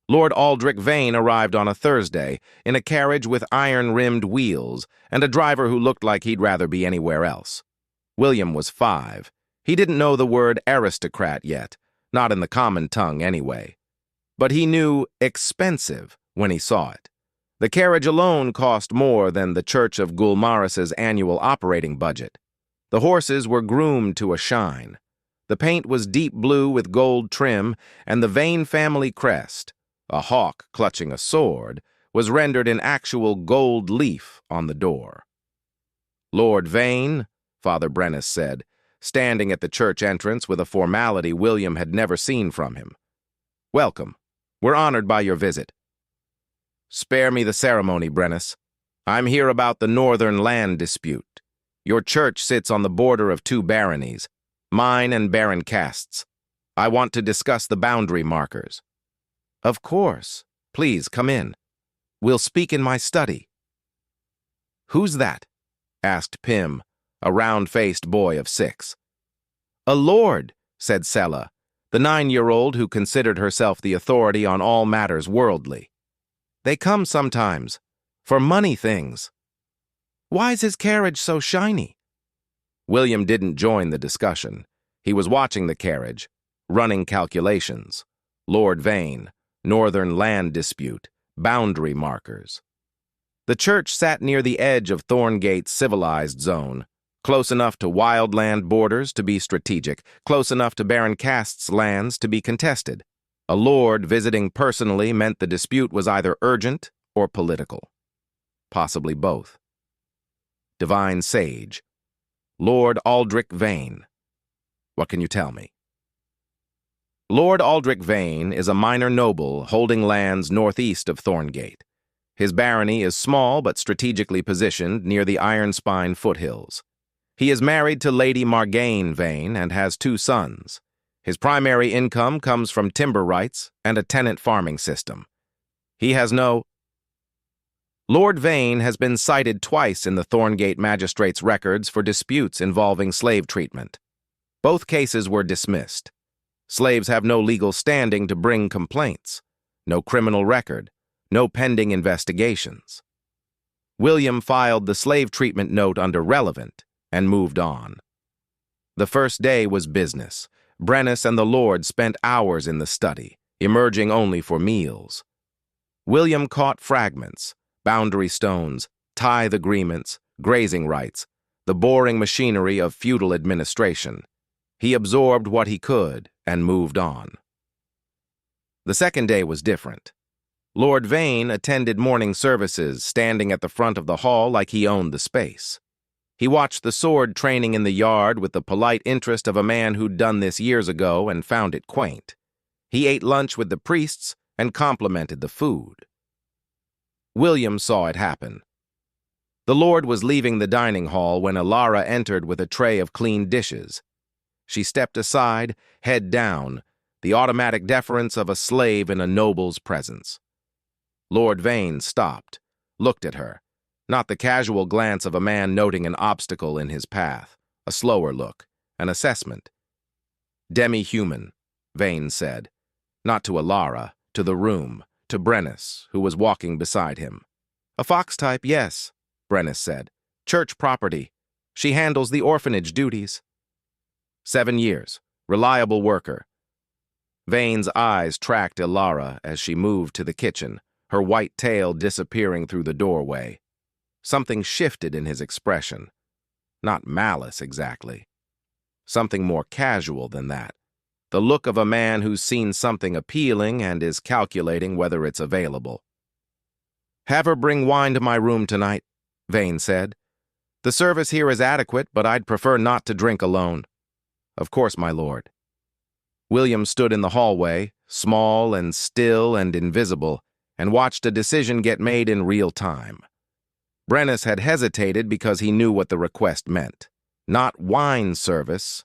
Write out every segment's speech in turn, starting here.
Lord Aldric Vane arrived on a Thursday in a carriage with iron-rimmed wheels and a driver who looked like he'd rather be anywhere else. William was 5. He didn't know the word aristocrat yet, not in the common tongue anyway. But he knew expensive when he saw it. The carriage alone cost more than the Church of Gulmaris's annual operating budget. The horses were groomed to a shine. The paint was deep blue with gold trim, and the Vane family crest, a hawk clutching a sword, was rendered in actual gold leaf on the door. "Lord Vane," Father Brennus said, standing at the church entrance with a formality William had never seen from him. "Welcome. We're honored by your visit." "Spare me the ceremony, Brennus. I'm here about the northern land dispute. Your church sits on the border of 2 baronies, mine and Baron Cast's. I want to discuss the boundary markers." "Of course. Please, come in. We'll speak in my study." "Who's that?" asked Pym, a round-faced boy of 6. "A lord," said Sella, the 9-year-old who considered herself the authority on all matters worldly. "They come sometimes, for money things." "Why's his carriage so shiny?" William didn't join the discussion. He was watching the carriage, running calculations. Lord Vane, northern land dispute, boundary markers. The church sat near the edge of Thorngate's civilized zone, close enough to wildland borders to be strategic, close enough to Baron Cast's lands to be contested. A lord visiting personally meant the dispute was either urgent or political. Possibly both. Divine Sage. Lord Aldric Vane. What can you tell me? Lord Aldric Vane is a minor noble holding lands northeast of Thorngate. His barony is small but strategically positioned near the Ironspine foothills. He is married to Lady Margaine Vane and has 2 sons. His primary income comes from timber rights and a tenant farming system. He has no... Lord Vane has been cited twice in the Thorngate magistrate's records for disputes involving slave treatment. Both cases were dismissed. Slaves have no legal standing to bring complaints, no criminal record, no pending investigations. William filed the slave treatment note under relevant and moved on. The first day was business. Brennus and the Lord spent hours in the study, emerging only for meals. William caught fragments, boundary stones, tithe agreements, grazing rights, the boring machinery of feudal administration. He absorbed what he could and moved on. The second day was different. Lord Vane attended morning services, standing at the front of the hall like he owned the space. He watched the sword training in the yard with the polite interest of a man who'd done this years ago and found it quaint. He ate lunch with the priests and complimented the food. William saw it happen. The Lord was leaving the dining hall when Elara entered with a tray of clean dishes. She stepped aside, head down, the automatic deference of a slave in a noble's presence. Lord Vane stopped, looked at her, not the casual glance of a man noting an obstacle in his path, a slower look, an assessment. "Demi-human," Vane said, not to Elara, to the room, to Brennus, who was walking beside him. "A fox type, yes," Brennus said. "Church property. She handles the orphanage duties." 7 years. Reliable worker. Vane's eyes tracked Elara as she moved to the kitchen, her white tail disappearing through the doorway. Something shifted in his expression. Not malice, exactly. Something more casual than that. The look of a man who's seen something appealing and is calculating whether it's available. "Have her bring wine to my room tonight," Vane said. "The service here is adequate, but I'd prefer not to drink alone." "Of course, my lord." William stood in the hallway, small and still and invisible, and watched a decision get made in real time. Brennus had hesitated because he knew what the request meant. Not wine service,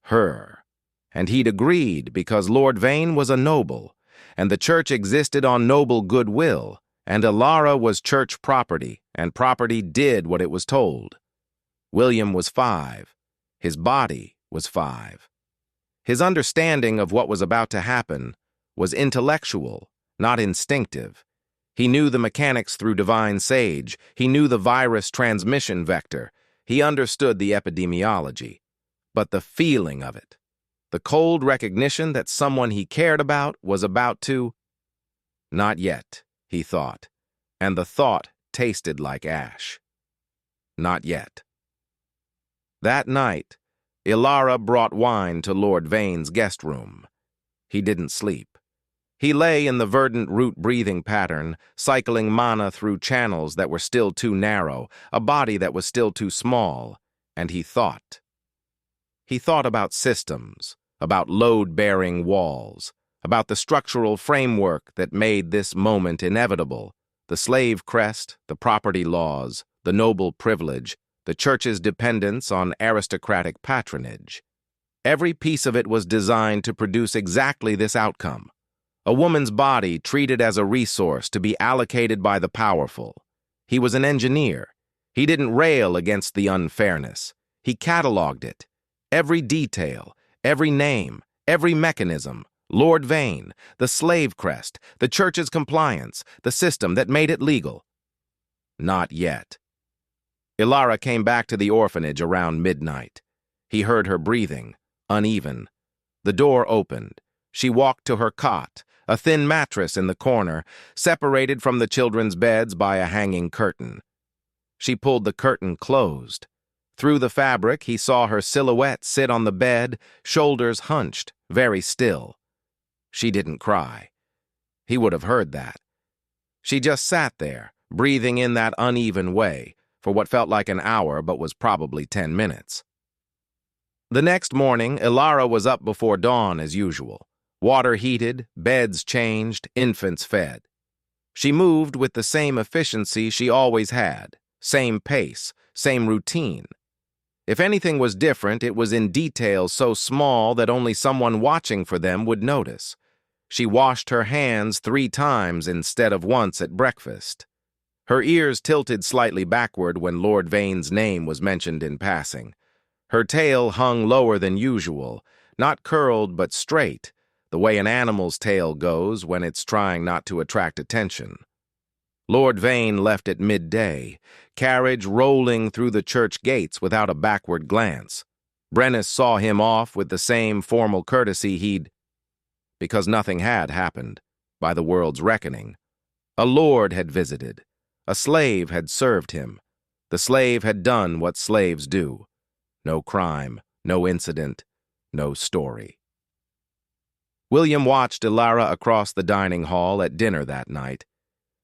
her. And he'd agreed because Lord Vane was a noble, and the church existed on noble goodwill, and Elara was church property, and property did what it was told. William was 5. His body was 5. His understanding of what was about to happen was intellectual not instinctive. He knew the mechanics through divine sage. He knew the virus transmission vector. He understood the epidemiology. But the feeling of it, the cold recognition that someone he cared about was about to... Not yet, he thought, and the thought tasted like ash. Not yet. That night, Elara brought wine to Lord Vane's guest room. He didn't sleep. He lay in the verdant root breathing pattern, cycling mana through channels that were still too narrow, a body that was still too small, and he thought. He thought about systems, about load-bearing walls, about the structural framework that made this moment inevitable, the slave crest, the property laws, the noble privilege, the church's dependence on aristocratic patronage. Every piece of it was designed to produce exactly this outcome. A woman's body treated as a resource to be allocated by the powerful. He was an engineer. He didn't rail against the unfairness. He cataloged it. Every detail, every name, every mechanism, Lord Vane, the slave crest, the church's compliance, the system that made it legal. Not yet. Elara came back to the orphanage around midnight. He heard her breathing, uneven. The door opened. She walked to her cot, a thin mattress in the corner, separated from the children's beds by a hanging curtain. She pulled the curtain closed. Through the fabric, he saw her silhouette sit on the bed, shoulders hunched, very still. She didn't cry. He would have heard that. She just sat there, breathing in that uneven way, for what felt like an hour but was probably 10 minutes. The next morning, Elara was up before dawn as usual. Water heated, beds changed, infants fed. She moved with the same efficiency she always had, same pace, same routine. If anything was different, it was in details so small that only someone watching for them would notice. She washed her hands 3 times instead of once at breakfast. Her ears tilted slightly backward when Lord Vane's name was mentioned in passing. Her tail hung lower than usual, not curled but straight, the way an animal's tail goes when it's trying not to attract attention. Lord Vane left at midday, carriage rolling through the church gates without a backward glance. Brennus saw him off with the same formal courtesy he'd... Because nothing had happened, by the world's reckoning. A lord had visited. A slave had served him. The slave had done what slaves do. No crime, no incident, no story. William watched Elara across the dining hall at dinner that night.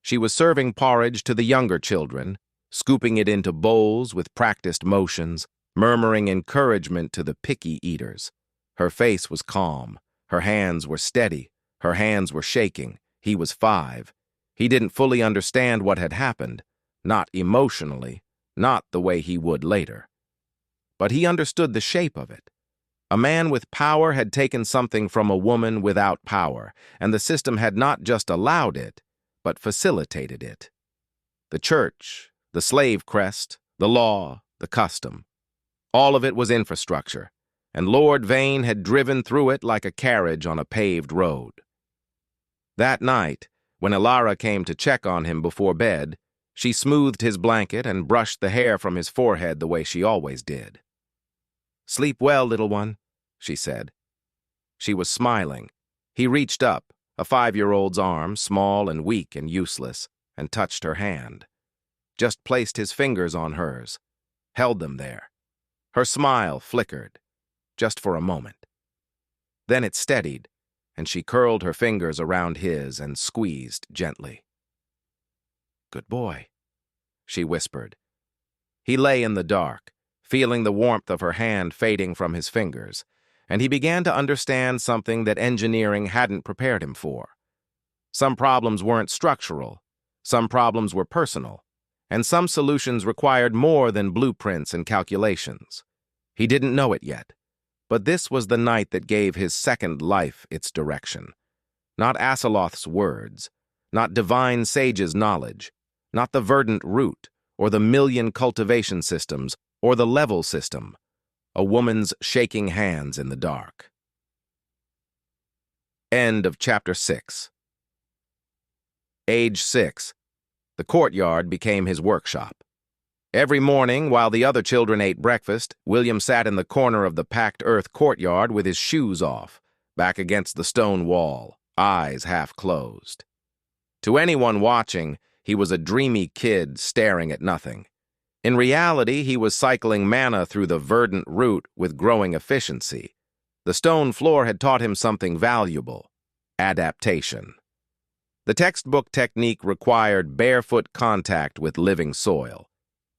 She was serving porridge to the younger children, scooping it into bowls with practiced motions, murmuring encouragement to the picky eaters. Her face was calm. Her hands were steady. Her hands were shaking. He was 5. He didn't fully understand what had happened, not emotionally, not the way he would later. But he understood the shape of it. A man with power had taken something from a woman without power, and the system had not just allowed it, but facilitated it. The church, the slave crest, the law, the custom. All of it was infrastructure, and Lord Vane had driven through it like a carriage on a paved road. That night, when Elara came to check on him before bed, she smoothed his blanket and brushed the hair from his forehead the way she always did. "Sleep well, little one," she said. She was smiling. He reached up, a 5-year-old's arm, small and weak and useless, and touched her hand. Just placed his fingers on hers, held them there. Her smile flickered, just for a moment. Then it steadied, and she curled her fingers around his and squeezed gently. "Good boy," she whispered. He lay in the dark, feeling the warmth of her hand fading from his fingers, and he began to understand something that engineering hadn't prepared him for. Some problems weren't structural, some problems were personal, and some solutions required more than blueprints and calculations. He didn't know it yet, but this was the night that gave his second life its direction. Not Aseloth's words, not divine sage's knowledge, not the verdant root, or the million cultivation systems, or the level system. A woman's shaking hands in the dark. End of chapter 6. Age 6. The courtyard became his workshop. Every morning, while the other children ate breakfast, William sat in the corner of the packed earth courtyard with his shoes off, back against the stone wall, eyes half closed. To anyone watching, he was a dreamy kid staring at nothing. In reality, he was cycling mana through the verdant root with growing efficiency. The stone floor had taught him something valuable: adaptation. The textbook technique required barefoot contact with living soil.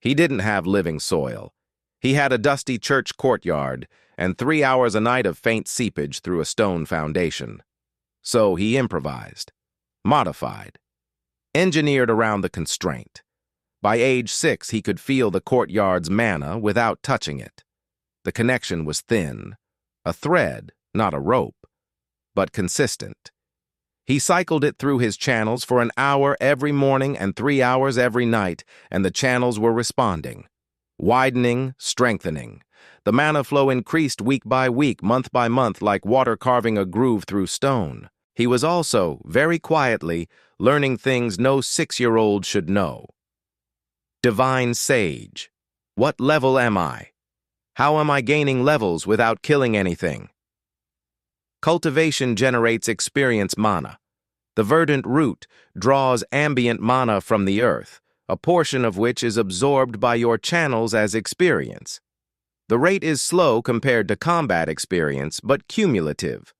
He didn't have living soil. He had a dusty church courtyard and 3 hours a night of faint seepage through a stone foundation. So he improvised, modified, engineered around the constraint. By age 6, he could feel the courtyard's mana without touching it. The connection was thin, a thread, not a rope, but consistent. He cycled it through his channels for an hour every morning and 3 hours every night, and the channels were responding, widening, strengthening. The mana flow increased week by week, month by month, like water carving a groove through stone. He was also, very quietly, learning things no 6-year-old should know. Divine Sage. What level am I? How am I gaining levels without killing anything? Cultivation generates experience mana. The verdant root draws ambient mana from the earth, a portion of which is absorbed by your channels as experience. The rate is slow compared to combat experience, but cumulative.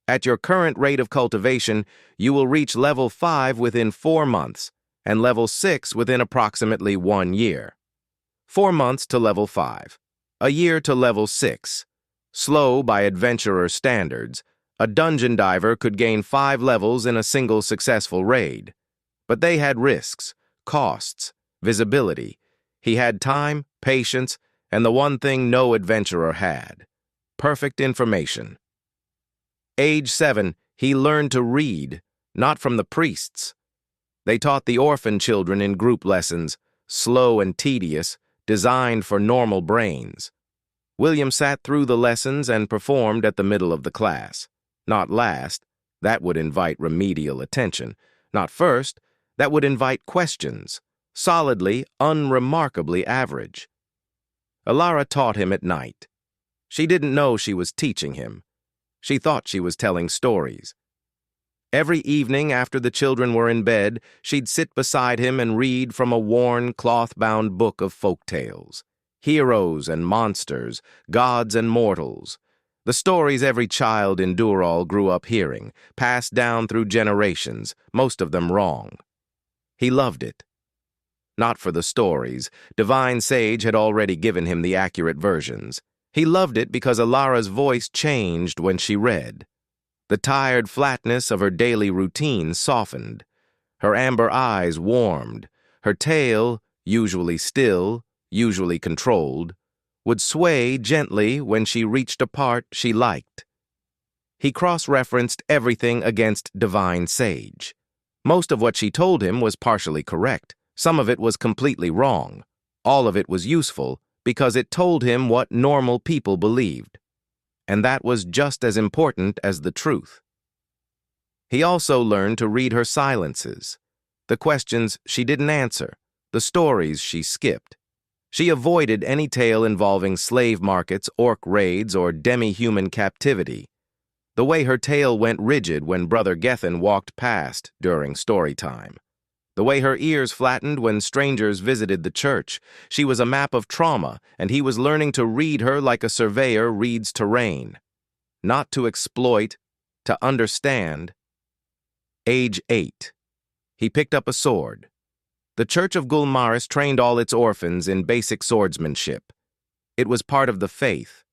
At your current rate of cultivation, you will reach level 5 within 4 months, and level 6 within approximately 1 year. 4 months to level 5, a year to level 6. Slow by adventurer standards, a dungeon diver could gain 5 levels in a single successful raid. But they had risks, costs, visibility. He had time, patience, and the one thing no adventurer had: perfect information. Age 7, he learned to read, not from the priests. They taught the orphan children in group lessons, slow and tedious, designed for normal brains. William sat through the lessons and performed at the middle of the class. Not last, that would invite remedial attention. Not first, that would invite questions. Solidly, unremarkably average. Elara taught him at night. She didn't know she was teaching him. She thought she was telling stories. Every evening after the children were in bed, she'd sit beside him and read from a worn, cloth-bound book of folk tales. Heroes and monsters, gods and mortals. The stories every child in Dural grew up hearing, passed down through generations, most of them wrong. He loved it. Not for the stories. Divine Sage had already given him the accurate versions. He loved it because Elara's voice changed when she read. The tired flatness of her daily routine softened. Her amber eyes warmed. Her tail, usually still, usually controlled, would sway gently when she reached a part she liked. He cross-referenced everything against Divine Sage. Most of what she told him was partially correct. Some of it was completely wrong. All of it was useful because it told him what normal people believed. And that was just as important as the truth. He also learned to read her silences, the questions she didn't answer, the stories she skipped. She avoided any tale involving slave markets, orc raids, or demi-human captivity. The way her tail went rigid when Brother Gethin walked past during story time. The way her ears flattened when strangers visited the church. She was a map of trauma, and he was learning to read her like a surveyor reads terrain. Not to exploit, to understand. Age 8. He picked up a sword. The Church of Gulmaris trained all its orphans in basic swordsmanship. It was part of the faith.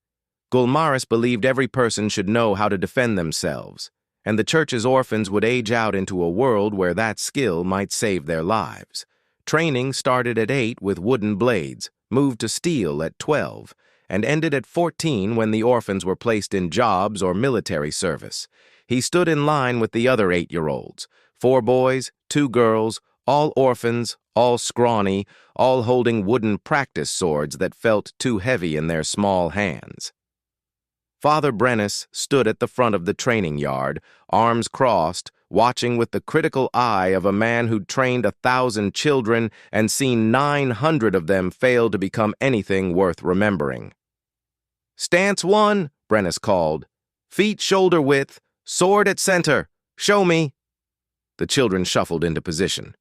Gulmaris believed every person should know how to defend themselves, and the church's orphans would age out into a world where that skill might save their lives. Training started at 8 with wooden blades, moved to steel at 12, and ended at 14 when the orphans were placed in jobs or military service. He stood in line with the other 8-year-olds, 4 boys, 2 girls, all orphans, all scrawny, all holding wooden practice swords that felt too heavy in their small hands. Father Brennus stood at the front of the training yard, arms crossed, watching with the critical eye of a man who'd trained 1,000 children and seen 900 of them fail to become anything worth remembering. "Stance 1, Brennus called. Feet shoulder width, sword at center. Show me." The children shuffled into position.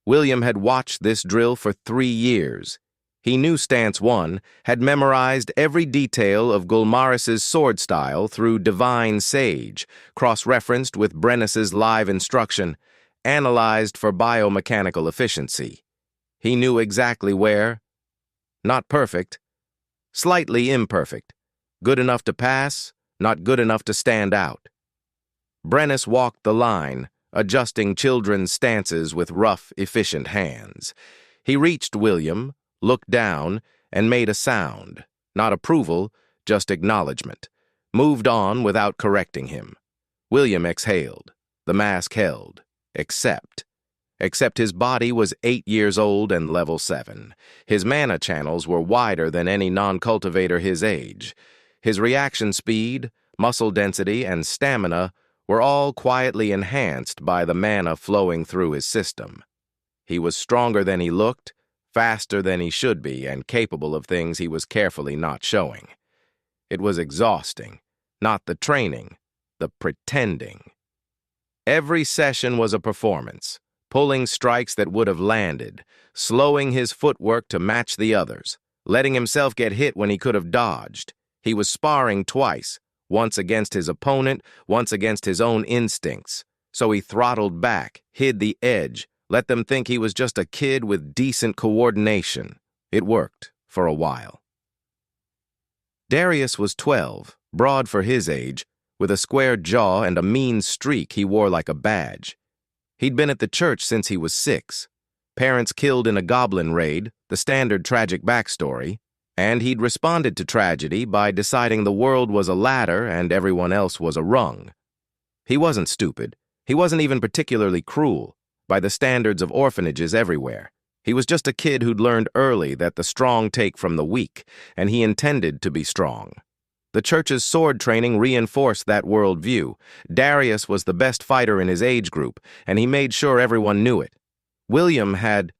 William had watched this drill for 3 years. He knew Stance 1, had memorized every detail of Gulmaris's sword style through Divine Sage, cross-referenced with Brennus's live instruction, analyzed for biomechanical efficiency. He knew exactly where. Not perfect. Slightly imperfect. Good enough to pass, not good enough to stand out. Brennus walked the line, adjusting children's stances with rough, efficient hands. He reached William, looked down, and made a sound. Not approval, just acknowledgement. Moved on without correcting him. William exhaled. The mask held. Except his body was 8 years old and level 7. His mana channels were wider than any non-cultivator his age. His reaction speed, muscle density, and stamina were all quietly enhanced by the mana flowing through his system. He was stronger than he looked, faster than he should be, and capable of things he was carefully not showing. It was exhausting, not the training, the pretending. Every session was a performance, pulling strikes that would have landed, slowing his footwork to match the others, letting himself get hit when he could have dodged. He was sparring twice, once against his opponent, once against his own instincts. So he throttled back, hid the edge, let them think he was just a kid with decent coordination. It worked for a while. Darius was 12, broad for his age, with a square jaw and a mean streak he wore like a badge. He'd been at the church since he was 6. Parents killed in a goblin raid, the standard tragic backstory, and he'd responded to tragedy by deciding the world was a ladder and everyone else was a rung. He wasn't stupid. He wasn't even particularly cruel, by the standards of orphanages everywhere. He was just a kid who'd learned early that the strong take from the weak, and he intended to be strong. The church's sword training reinforced that worldview. Darius was the best fighter in his age group, and he made sure everyone knew it. William had...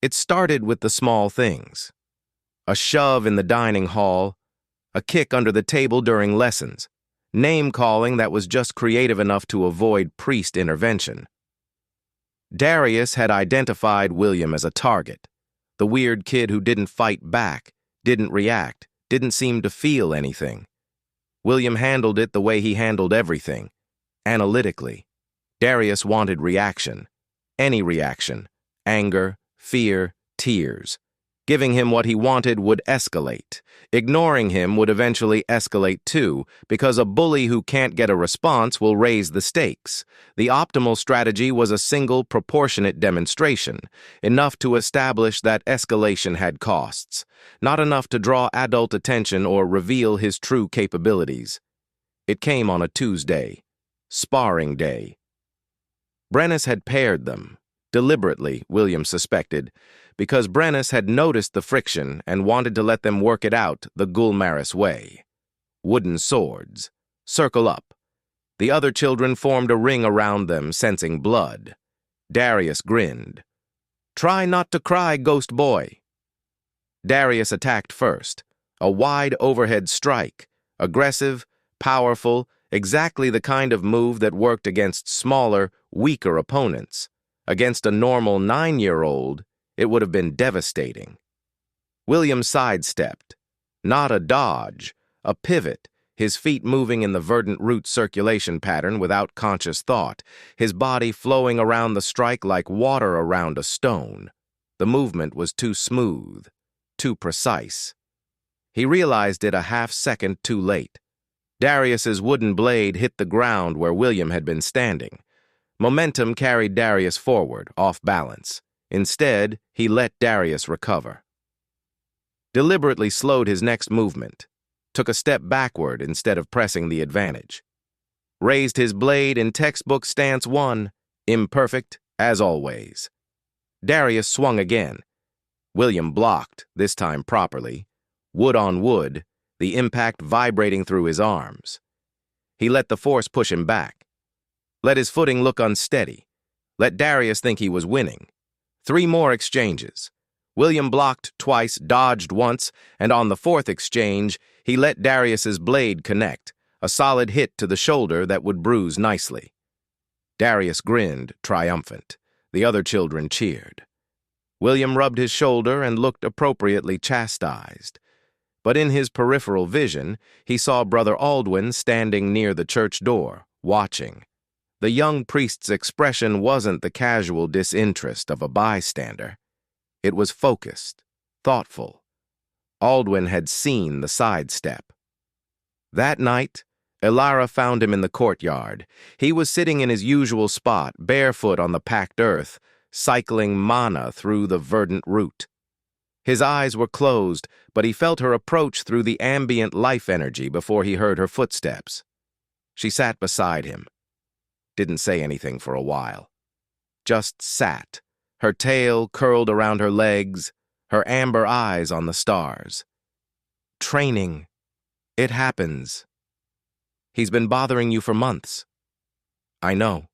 It started with the small things. A shove in the dining hall, a kick under the table during lessons, name-calling that was just creative enough to avoid priest intervention. Darius had identified William as a target, the weird kid who didn't fight back, didn't react, didn't seem to feel anything. William handled it the way he handled everything, analytically. Darius wanted reaction, any reaction, anger, fear, tears. Giving him what he wanted would escalate. Ignoring him would eventually escalate too, because a bully who can't get a response will raise the stakes. The optimal strategy was a single, proportionate demonstration, enough to establish that escalation had costs, not enough to draw adult attention or reveal his true capabilities. It came on a Tuesday, sparring day. Brennus had paired them, deliberately, William suspected, because Brennus had noticed the friction and wanted to let them work it out the Gulmaris way. Wooden swords. Circle up. The other children formed a ring around them, sensing blood. Darius grinned. "Try not to cry, ghost boy." Darius attacked first. A wide overhead strike. Aggressive, powerful, exactly the kind of move that worked against smaller, weaker opponents. Against a normal 9-year-old, it would have been devastating. William sidestepped. Not a dodge, a pivot, his feet moving in the verdant root circulation pattern without conscious thought, his body flowing around the strike like water around a stone. The movement was too smooth, too precise. He realized it a half-second too late. Darius's wooden blade hit the ground where William had been standing. Momentum carried Darius forward, off balance. Instead, he let Darius recover. Deliberately slowed his next movement, took a step backward instead of pressing the advantage. Raised his blade in textbook stance 1, imperfect as always. Darius swung again. William blocked, this time properly. Wood on wood, the impact vibrating through his arms. He let the force push him back. Let his footing look unsteady. Let Darius think he was winning. 3 more exchanges. William blocked twice, dodged once, and on the 4th exchange, he let Darius's blade connect, a solid hit to the shoulder that would bruise nicely. Darius grinned, triumphant. The other children cheered. William rubbed his shoulder and looked appropriately chastised. But in his peripheral vision, he saw Brother Aldwin standing near the church door, watching. The young priest's expression wasn't the casual disinterest of a bystander. It was focused, thoughtful. Aldwin had seen the sidestep. That night, Elara found him in the courtyard. He was sitting in his usual spot, barefoot on the packed earth, cycling mana through the verdant root. His eyes were closed, but he felt her approach through the ambient life energy before he heard her footsteps. She sat beside him. Didn't say anything for a while. Just sat, her tail curled around her legs, her amber eyes on the stars. Training. It happens. He's been bothering you for months. I know.